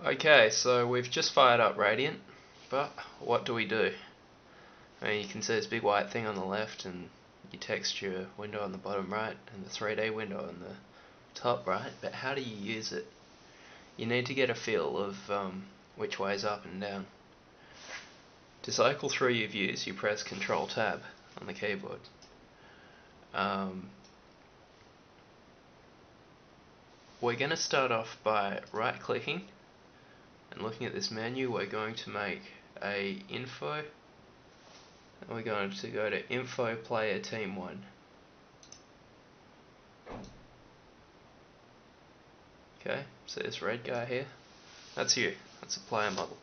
Okay, so we've just fired up Radiant, but what do we do? I mean, you can see this big white thing on the left and your texture window on the bottom right and the 3D window on the top right, but how do you use it? You need to get a feel of which way is up and down. To cycle through your views, you press Control Tab on the keyboard. We're going to start off by right clicking and looking at this menu. We're going to make a info, and we're going to go to info player team 1. Okay, so this red guy here, that's you, that's a player model.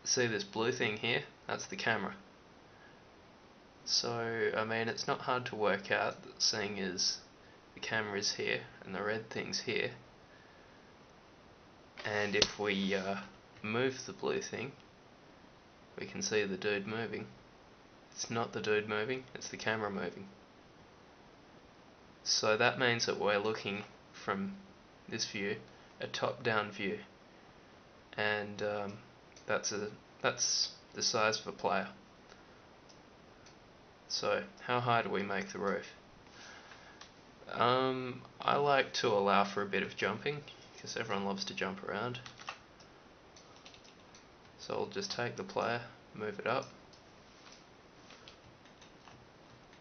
See this blue thing here, that's the camera. So I mean, it's not hard to work out that seeing as the camera is here and the red thing's here, and if we move the blue thing, we can see the dude moving. It's not the dude moving, it's the camera moving. So that means that we're looking from this view, a top-down view, and that's the size of a player. So how high do we make the roof? I like to allow for a bit of jumping because everyone loves to jump around. So I'll just take the player, move it up.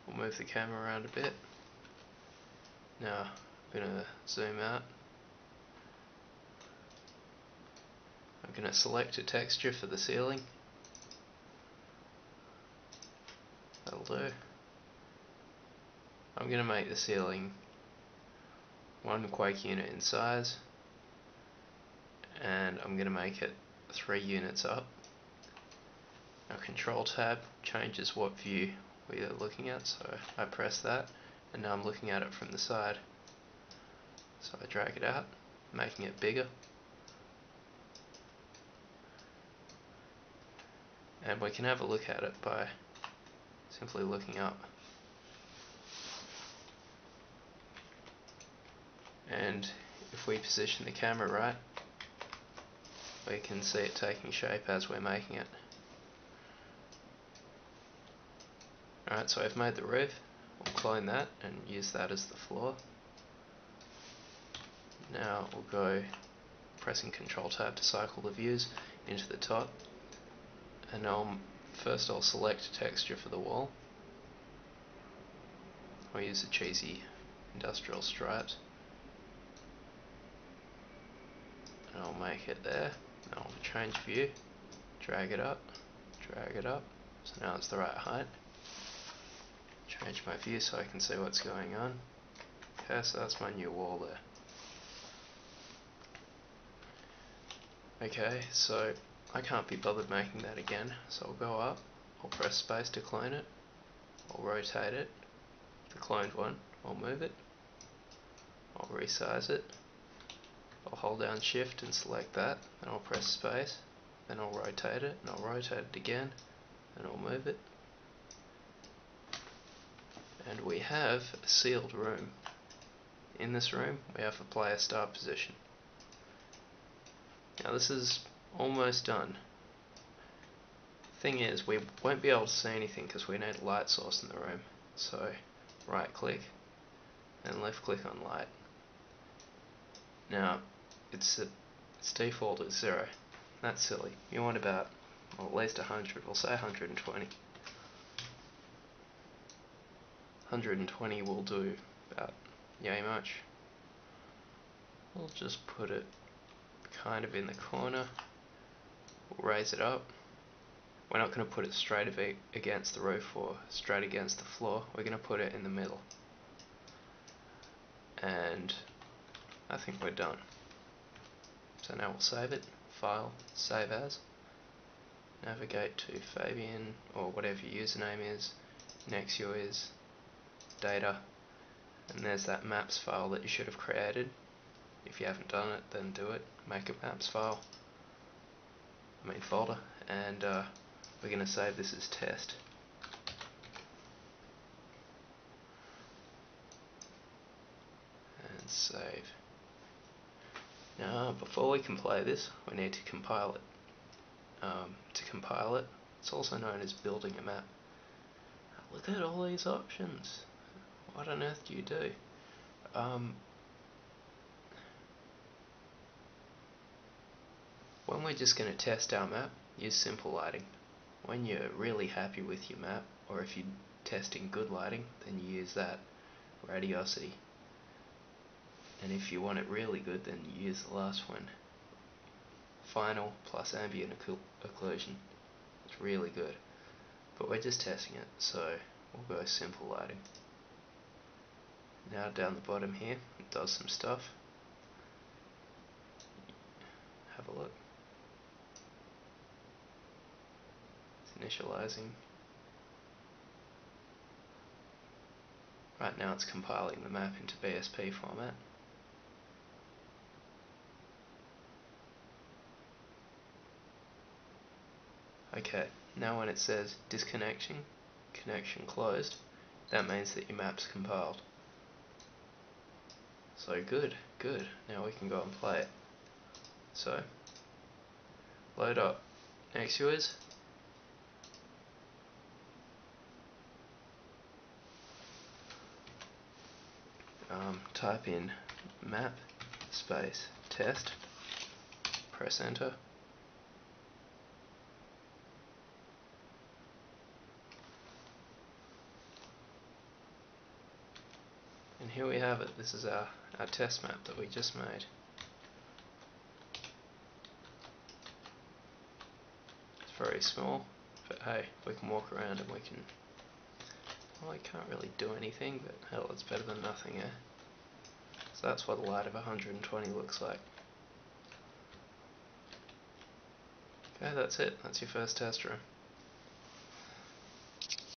We'll move the camera around a bit. Now I'm going to zoom out. I'm going to select a texture for the ceiling. That'll do. I'm going to make the ceiling 1 Quake unit in size, and I'm going to make it 3 units up. Now Control Tab changes what view we are looking at, so I press that, and now I'm looking at it from the side. So I drag it out, making it bigger. And we can have a look at it by simply looking up. And if we position the camera right, we can see it taking shape as we're making it. Alright, so I've made the roof. We'll clone that and use that as the floor. Now we'll go pressing Control Tab to cycle the views into the top. And now first I'll select a texture for the wall. I'll use the cheesy industrial stripes. And I'll make it there. Now I'll change view, drag it up, so now it's the right height. Change my view so I can see what's going on. Okay, so that's my new wall there. Okay, so I can't be bothered making that again, so I'll go up, I'll press space to clone it, I'll rotate it, the cloned one, I'll move it, I'll resize it, I'll hold down shift and select that, then I'll press space, then I'll rotate it, and I'll rotate it again, and I'll move it. And we have a sealed room. In this room we have a player start position. Now this is almost done. Thing is, we won't be able to see anything because we need a light source in the room. So right click and left click on light. Now its default is 0. That's silly. You want about, well, at least 100. We'll say 120. 120 will do about yay much. We'll just put it kind of in the corner. We'll raise it up. We're not going to put it straight against the roof or straight against the floor. We're going to put it in the middle. And I think we're done. So now we'll save it. File, save as. Navigate to Fabian, or whatever your username is. Nexio is. Data. And there's that maps file that you should have created. If you haven't done it, then do it. Make a maps file. Folder. And we're going to save this as test. And save. Now, before we can play this, we need to compile it. To compile it, it's also known as building a map. Look at all these options. What on earth do you do? When we're just going to test our map, use simple lighting. When you're really happy with your map, or if you're testing good lighting, then you use that radiosity. And if you want it really good, then you use the last one. Final plus ambient occlusion. It's really good. But we're just testing it, so we'll go simple lighting. Now down the bottom here, it does some stuff. Have a look. It's initializing. Right now it's compiling the map into BSP format. Okay, now when it says disconnection, connection closed, that means that your map's compiled. So good. Now we can go and play it. So, load up. Next to is type in map space test, press enter. And here we have it. This is our test map that we just made. It's very small, but hey, we can walk around and we can... Well, I can't really do anything, but hell, it's better than nothing, eh? So that's what the light of 120 looks like. Okay, that's it. That's your first test room.